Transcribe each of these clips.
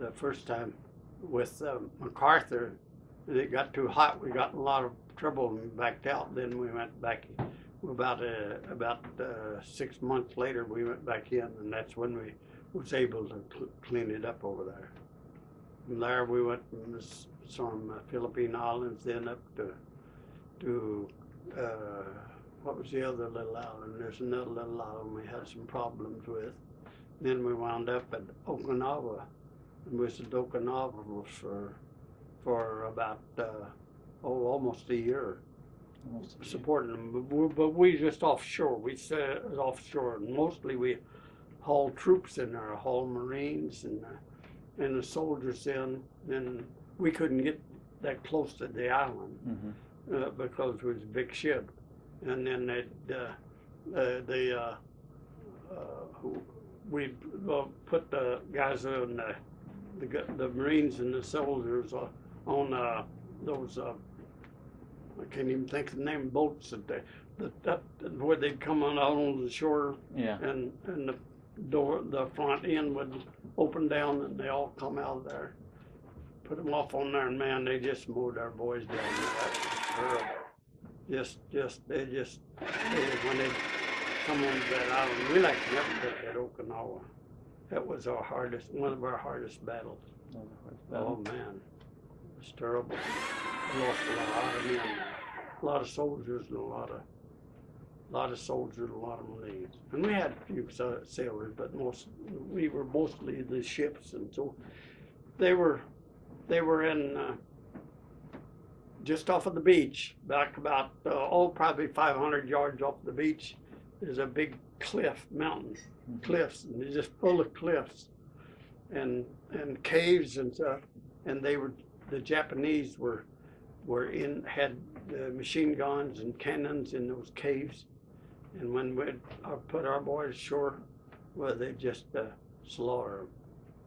the first time with MacArthur, and it got too hot. We got in a lot of trouble and backed out. Then we went back. About 6 months later, we went back in, and that's when we was able to clean it up over there. From there, we went from Philippine Islands, then up to what was the other little island? There's another little island we had some problems with. Then we wound up at Okinawa, and we was at Okinawa for about almost a year. Supporting them, but we just offshore. We stayed offshore, and mostly we hauled troops in there, hauled Marines and the soldiers in. And we couldn't get that close to the island because it was a big ship. And then we put the guys on the Marines and the soldiers on those. I can't even think of the name, boats that where they'd come on out on the shore, and the front end would open down, and they all come out of there. Put them off on there, and man, they just mowed our boys down. That was terrible. When they come on that island, we like never took that Okinawa. That was one of our hardest battles. Oh man, it was terrible. We lost a lot of men, a lot of soldiers, and a lot of soldiers, a lot of Marines. And we had a few sailors, but we were mostly the ships, and so they were in just off of the beach, back about probably 500 yards off the beach. There's a big mountain cliffs, and they're just full of cliffs and caves and stuff. And the Japanese had machine guns and cannons in those caves, and when we put our boys ashore, well, they just slaughter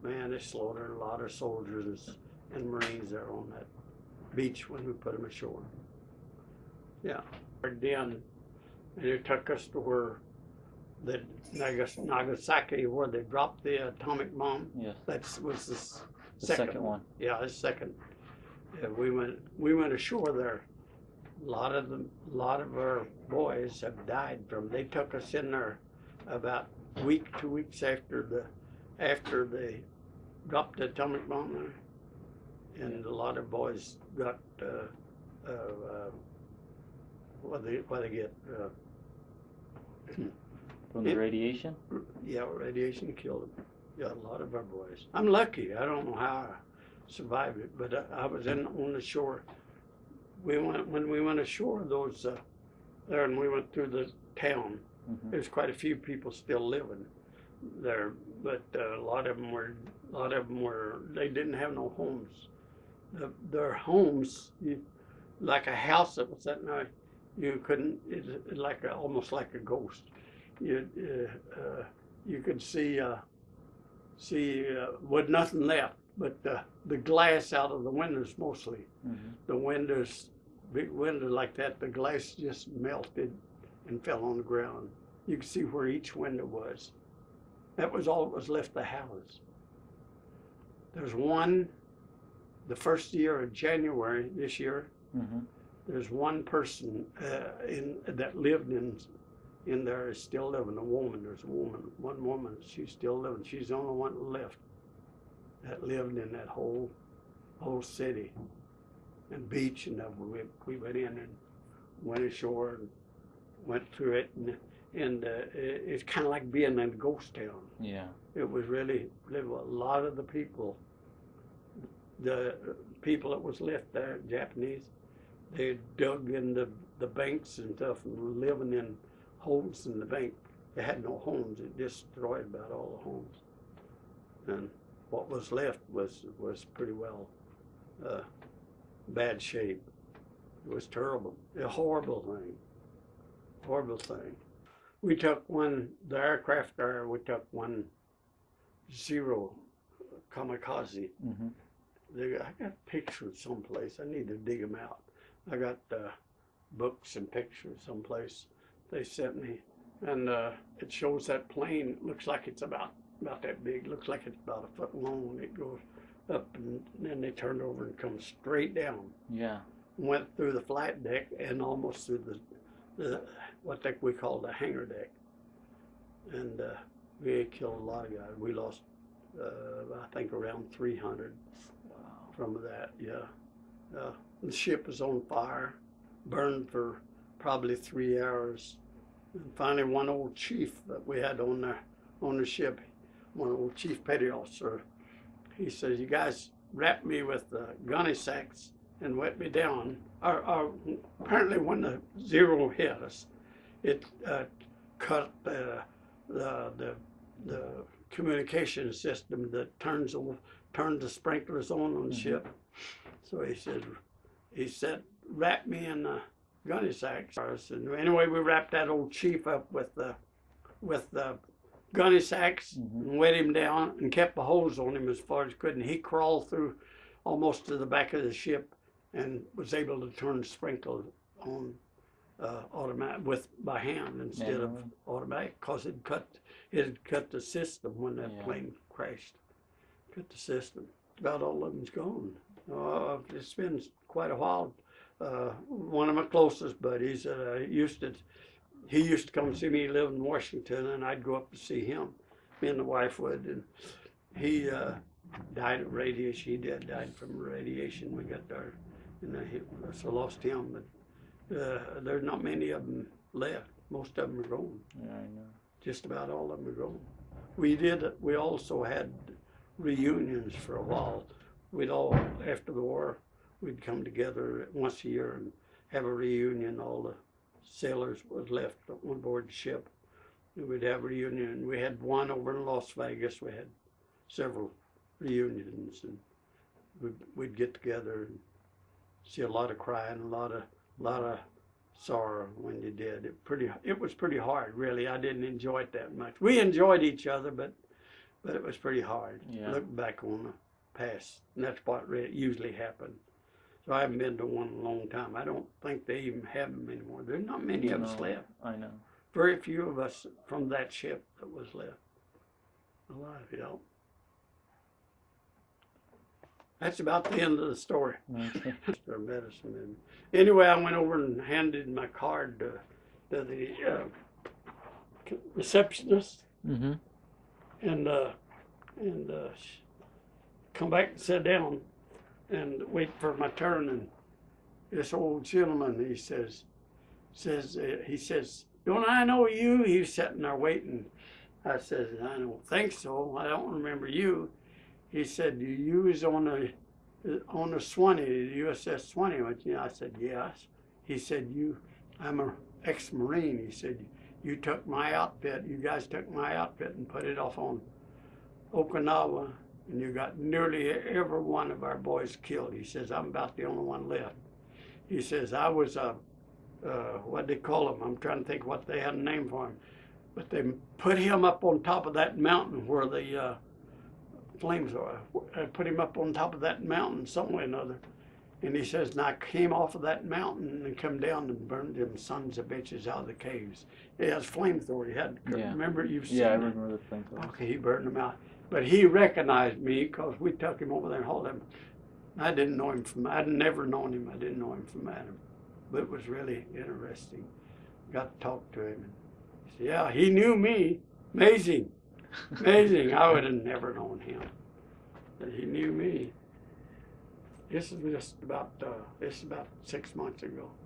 them. Man, they slaughtered a lot of soldiers and Marines there on that beach when we put them ashore. Yeah, then, and it took us to where the Nagasaki, where they dropped the atomic bomb. Yes, that was the second one. Yeah, the second. Yeah, we went ashore there. A lot of our boys have died from. They took us in there about 2 weeks after they dropped the atomic bomb there, and a lot of boys got what they get from the radiation. Yeah, radiation killed them. Yeah, a lot of our boys. I'm lucky. I don't know how I survived it, but I was on the shore. When we went ashore, there, and we went through the town. There's quite a few people still living there, but a lot of them were. They didn't have no homes. Their homes, like a house that was that night, you couldn't. It's like almost like a ghost. You could see with nothing left but the glass out of the windows mostly. The windows, big windows like that, the glass just melted and fell on the ground. You could see where each window was. That was all that was left of the house. There's one, the first year of January this year, there's one person that lived in there is still living, a woman. There's one woman, she's still living. She's the only one left that lived in that whole city and beach, and we went in and went ashore and went through it, and it's kind of like being in a ghost town. Yeah, it was really a lot of the people that was left there, Japanese, they dug in the banks and stuff and living in holes in the bank. They had no homes. It destroyed about all the homes, and what was left was pretty well bad shape. It was terrible. A horrible thing. We took the aircraft there, we took one Zero kamikaze. I got pictures someplace. I need to dig them out. I got books and pictures someplace they sent me, and it shows that plane. It looks like it's about about that big. Looks like it's about a foot long. It goes up, and then they turned over and come straight down. Yeah. Went through the flight deck and almost through the what we call the hangar deck. And we killed a lot of guys. We lost, I think, around 300 from that. Yeah. The ship was on fire, burned for probably 3 hours. And finally, one old chief that we had on the ship, one old chief petty officer, he says, "You guys wrapped me with gunny sacks and wet me down." Apparently, when the Zero hit us, it cut the communication system that turned the sprinklers on the ship. So he said, "Wrap me in the gunny sacks." And anyway, we wrapped that old chief up with the gunny sacks and wet him down and kept the hose on him as far as could. And he crawled through almost to the back of the ship and was able to turn the sprinkler on automatic by hand instead of automatic, because it had cut the system when that plane crashed. Cut the system. About all of them's gone. It's been quite a while. One of my closest buddies, he used to come see me. He lived in Washington, and I'd go up to see him. Me and the wife would, and he died of radiation. He died from radiation. We got there, and so lost him. But there's not many of them left. Most of them are gone. Yeah, I know. Just about all of them are gone. We also had reunions for a while. We'd all, after the war, we'd come together once a year and have a reunion. All the sailors was left on board the ship. And we'd have a reunion. We had one over in Las Vegas. We had several reunions, and we'd get together and see a lot of crying, a lot of sorrow when you did. It was pretty hard, really. I didn't enjoy it that much. We enjoyed each other, but it was pretty hard. Yeah. Look back on the past, and that's what usually happened. So I haven't been to one in a long time. I don't think they even have them anymore. There's not many of us left. I know. Very few of us from that ship that was left alive, you know. That's about the end of the story. Okay. Their medicine. And anyway, I went over and handed my card to the receptionist, and come back and sit down and wait for my turn. And this old gentleman, he says, "Don't I know you?" He's sitting there waiting. I says, "I don't think so. I don't remember you." He said, "You was on the Swanee, the USS Swanee, weren't you?" I said, "Yes." He said, "I'm an ex-Marine." He said, "You took my outfit. You guys took my outfit and put it off on Okinawa, and you got nearly every one of our boys killed." He says, "I'm about the only one left." He says, "I was what they call him? I'm trying to think what they had a name for him, but they put him up on top of that mountain where the flames are. I put him up on top of that mountain some way or another." And he says, "And I came off of that mountain and come down and burned them sons of bitches out of the caves." It has flamethrower. He had, remember you've seen I that? remember the flamethrower. Okay, he burned them out. But he recognized me because we took him over there and hauled him. I didn't know him I'd never known him. I didn't know him from Adam. But it was really interesting. Got to talk to him. And he said, "Yeah, he knew me. Amazing. Amazing. I would have never known him. But he knew me." This is about 6 months ago.